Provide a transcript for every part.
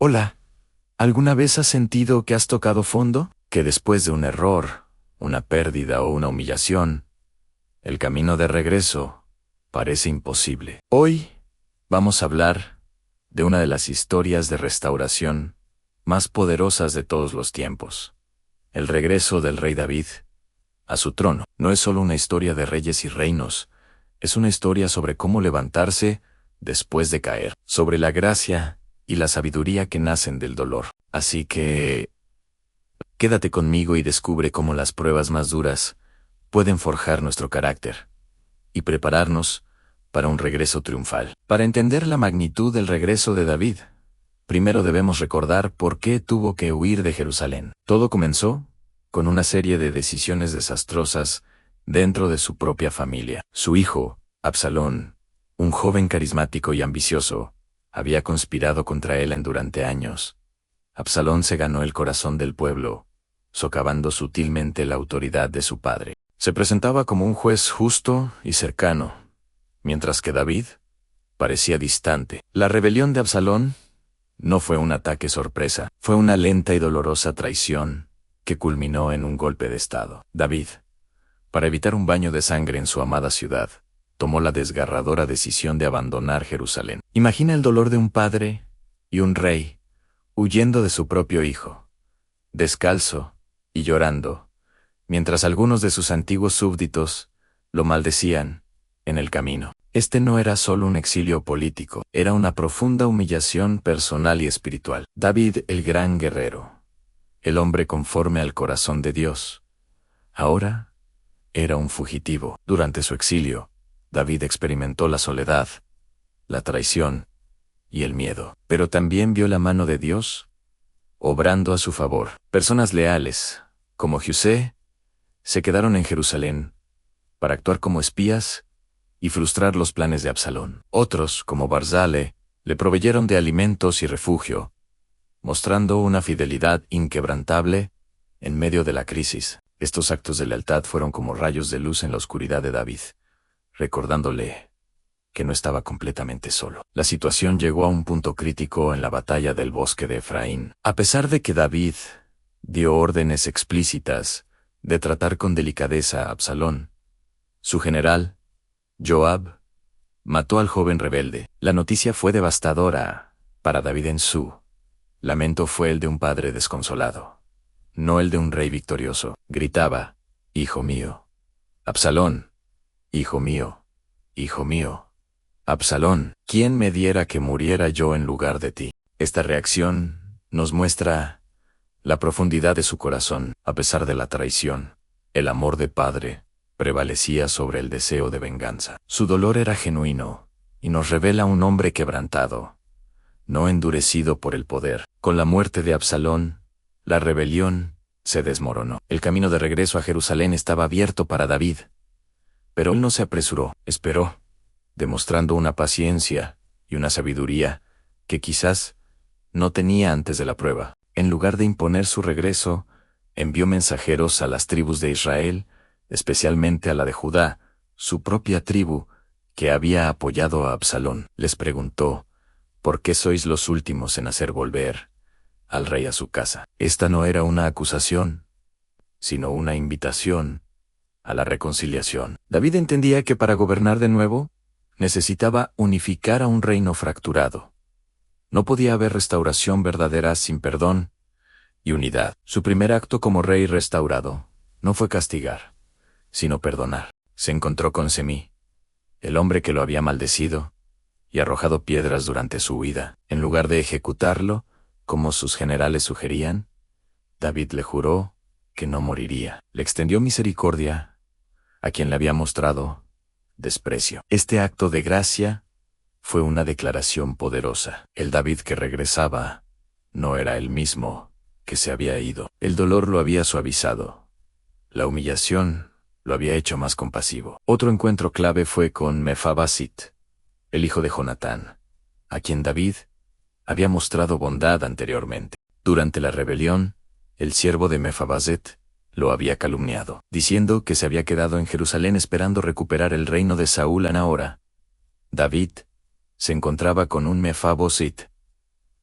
Hola, ¿alguna vez has sentido que has tocado fondo? Que después de un error, una pérdida o una humillación, el camino de regreso parece imposible. Hoy vamos a hablar de una de las historias de restauración más poderosas de todos los tiempos. El regreso del rey David a su trono. No es solo una historia de reyes y reinos, es una historia sobre cómo levantarse después de caer, sobre la gracia y la sabiduría que nacen del dolor. Así que, quédate conmigo y descubre cómo las pruebas más duras pueden forjar nuestro carácter y prepararnos para un regreso triunfal. Para entender la magnitud del regreso de David, primero debemos recordar por qué tuvo que huir de Jerusalén. Todo comenzó con una serie de decisiones desastrosas dentro de su propia familia. Su hijo, Absalón, un joven carismático y ambicioso, había conspirado contra él durante años. Absalón se ganó el corazón del pueblo, socavando sutilmente la autoridad de su padre. Se presentaba como un juez justo y cercano, mientras que David parecía distante. La rebelión de Absalón no fue un ataque sorpresa, fue una lenta y dolorosa traición que culminó en un golpe de estado. David, para evitar un baño de sangre en su amada ciudad, tomó la desgarradora decisión de abandonar Jerusalén. Imagina el dolor de un padre y un rey huyendo de su propio hijo, descalzo y llorando, mientras algunos de sus antiguos súbditos lo maldecían en el camino. Este no era solo un exilio político, era una profunda humillación personal y espiritual. David, el gran guerrero, el hombre conforme al corazón de Dios, ahora era un fugitivo. Durante su exilio, David experimentó la soledad, la traición y el miedo, pero también vio la mano de Dios obrando a su favor. Personas leales, como José, se quedaron en Jerusalén para actuar como espías y frustrar los planes de Absalón. Otros, como Barzale, le proveyeron de alimentos y refugio, mostrando una fidelidad inquebrantable en medio de la crisis. Estos actos de lealtad fueron como rayos de luz en la oscuridad de David, recordándole que no estaba completamente solo. La situación llegó a un punto crítico en la batalla del bosque de Efraín. A pesar de que David dio órdenes explícitas de tratar con delicadeza a Absalón, su general, Joab, mató al joven rebelde. La noticia fue devastadora para David. En su lamento fue el de un padre desconsolado, no el de un rey victorioso. Gritaba: «Hijo mío, Absalón, hijo mío, hijo mío, Absalón, ¿quién me diera que muriera yo en lugar de ti?». Esta reacción nos muestra la profundidad de su corazón. A pesar de la traición, el amor de padre prevalecía sobre el deseo de venganza. Su dolor era genuino, y nos revela un hombre quebrantado, no endurecido por el poder. Con la muerte de Absalón, la rebelión se desmoronó. El camino de regreso a Jerusalén estaba abierto para David, pero él no se apresuró, esperó, demostrando una paciencia y una sabiduría que quizás no tenía antes de la prueba. En lugar de imponer su regreso, envió mensajeros a las tribus de Israel, especialmente a la de Judá, su propia tribu, que había apoyado a Absalón. Les preguntó: «¿Por qué sois los últimos en hacer volver al rey a su casa?». Esta no era una acusación, sino una invitación a la reconciliación. David entendía que para gobernar de nuevo, necesitaba unificar a un reino fracturado. No podía haber restauración verdadera sin perdón y unidad. Su primer acto como rey restaurado no fue castigar, sino perdonar. Se encontró con Semí, el hombre que lo había maldecido y arrojado piedras durante su huida. En lugar de ejecutarlo, como sus generales sugerían, David le juró que no moriría. Le extendió misericordia a quien le había mostrado desprecio. Este acto de gracia fue una declaración poderosa. El David que regresaba no era el mismo que se había ido. El dolor lo había suavizado. La humillación lo había hecho más compasivo. Otro encuentro clave fue con Mefabasit, el hijo de Jonatán, a quien David había mostrado bondad anteriormente. Durante la rebelión, el siervo de Mefabaset lo había calumniado, diciendo que se había quedado en Jerusalén esperando recuperar el reino de Saúl. Ahora, David se encontraba con un Mefaboset,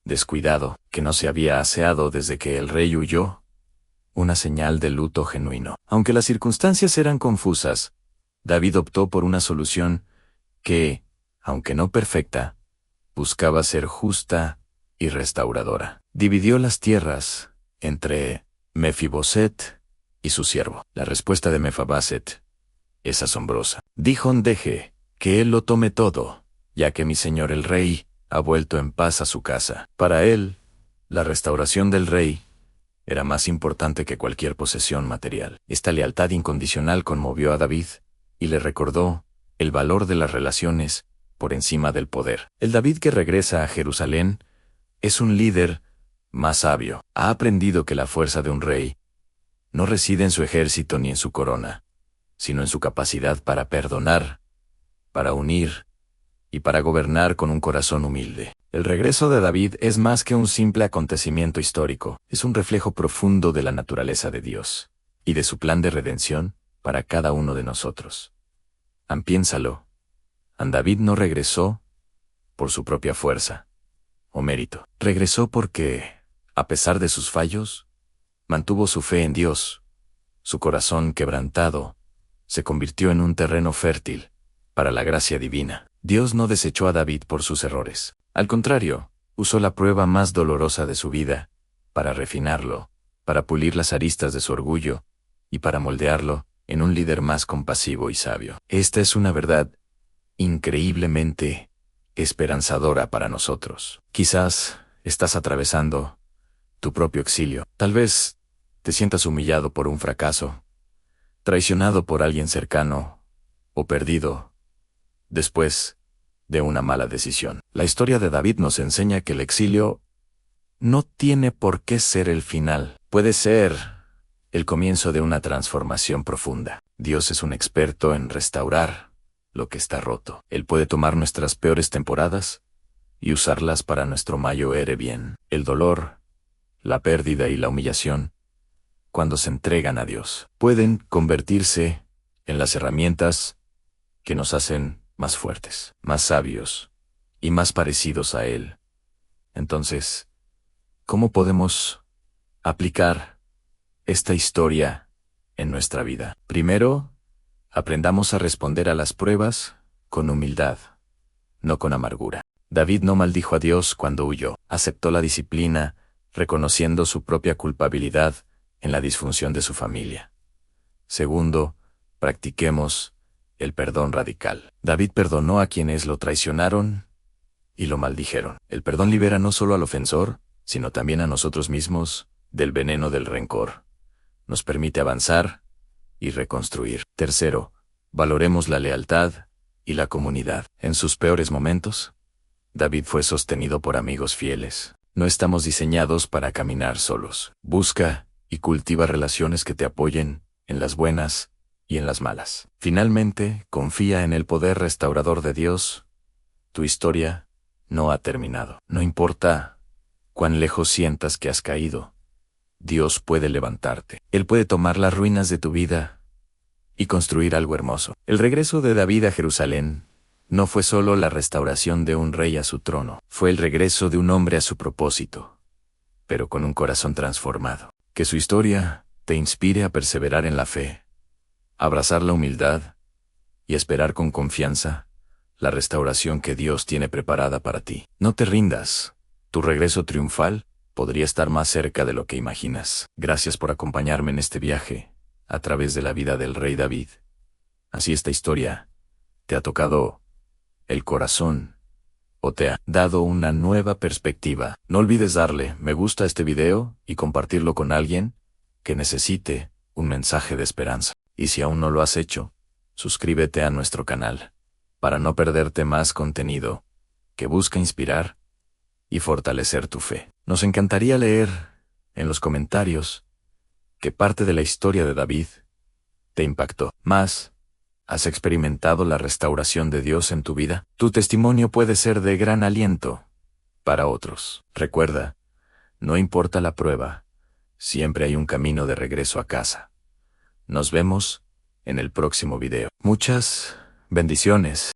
descuidado, que no se había aseado desde que el rey huyó, una señal de luto genuino. Aunque las circunstancias eran confusas, David optó por una solución que, aunque no perfecta, buscaba ser justa y restauradora. Dividió las tierras entre Mefiboset y su siervo. La respuesta de Mefiboset es asombrosa. Dijo: deje que él lo tome todo, ya que mi señor el rey ha vuelto en paz a su casa. Para él, la restauración del rey era más importante que cualquier posesión material. Esta lealtad incondicional conmovió a David y le recordó el valor de las relaciones por encima del poder. El David que regresa a Jerusalén es un líder más sabio. Ha aprendido que la fuerza de un rey no reside en su ejército ni en su corona, sino en su capacidad para perdonar, para unir y para gobernar con un corazón humilde. El regreso de David es más que un simple acontecimiento histórico, es un reflejo profundo de la naturaleza de Dios y de su plan de redención para cada uno de nosotros. Piénsalo. David no regresó por su propia fuerza o mérito. Regresó porque, a pesar de sus fallos, mantuvo su fe en Dios. Su corazón quebrantado se convirtió en un terreno fértil para la gracia divina. Dios no desechó a David por sus errores. Al contrario, usó la prueba más dolorosa de su vida para refinarlo, para pulir las aristas de su orgullo y para moldearlo en un líder más compasivo y sabio. Esta es una verdad increíblemente esperanzadora para nosotros. Quizás estás atravesando tu propio exilio. Tal vez te sientas humillado por un fracaso, traicionado por alguien cercano o perdido después de una mala decisión. La historia de David nos enseña que el exilio no tiene por qué ser el final. Puede ser el comienzo de una transformación profunda. Dios es un experto en restaurar lo que está roto. Él puede tomar nuestras peores temporadas y usarlas para nuestro mayor bien. El dolor, la pérdida y la humillación, cuando se entregan a Dios, pueden convertirse en las herramientas que nos hacen más fuertes, más sabios y más parecidos a Él. Entonces, ¿cómo podemos aplicar esta historia en nuestra vida? Primero, aprendamos a responder a las pruebas con humildad, no con amargura. David no maldijo a Dios cuando huyó. Aceptó la disciplina, reconociendo su propia culpabilidad en la disfunción de su familia. Segundo, practiquemos el perdón radical. David perdonó a quienes lo traicionaron y lo maldijeron. El perdón libera no solo al ofensor, sino también a nosotros mismos del veneno del rencor. Nos permite avanzar y reconstruir. Tercero, valoremos la lealtad y la comunidad. En sus peores momentos, David fue sostenido por amigos fieles. No estamos diseñados para caminar solos. Busca y cultiva relaciones que te apoyen en las buenas y en las malas. Finalmente, confía en el poder restaurador de Dios. Tu historia no ha terminado. No importa cuán lejos sientas que has caído, Dios puede levantarte. Él puede tomar las ruinas de tu vida y construir algo hermoso. El regreso de David a Jerusalén no fue solo la restauración de un rey a su trono, fue el regreso de un hombre a su propósito, pero con un corazón transformado. Que su historia te inspire a perseverar en la fe, abrazar la humildad y esperar con confianza la restauración que Dios tiene preparada para ti. No te rindas. Tu regreso triunfal podría estar más cerca de lo que imaginas. Gracias por acompañarme en este viaje a través de la vida del rey David. Así esta historia te ha tocado el corazón o te ha dado una nueva perspectiva. No olvides darle me gusta a este video y compartirlo con alguien que necesite un mensaje de esperanza. Y si aún no lo has hecho, suscríbete a nuestro canal para no perderte más contenido que busca inspirar y fortalecer tu fe. Nos encantaría leer en los comentarios qué parte de la historia de David te impactó más. ¿Has experimentado la restauración de Dios en tu vida? Tu testimonio puede ser de gran aliento para otros. Recuerda, no importa la prueba, siempre hay un camino de regreso a casa. Nos vemos en el próximo video. Muchas bendiciones.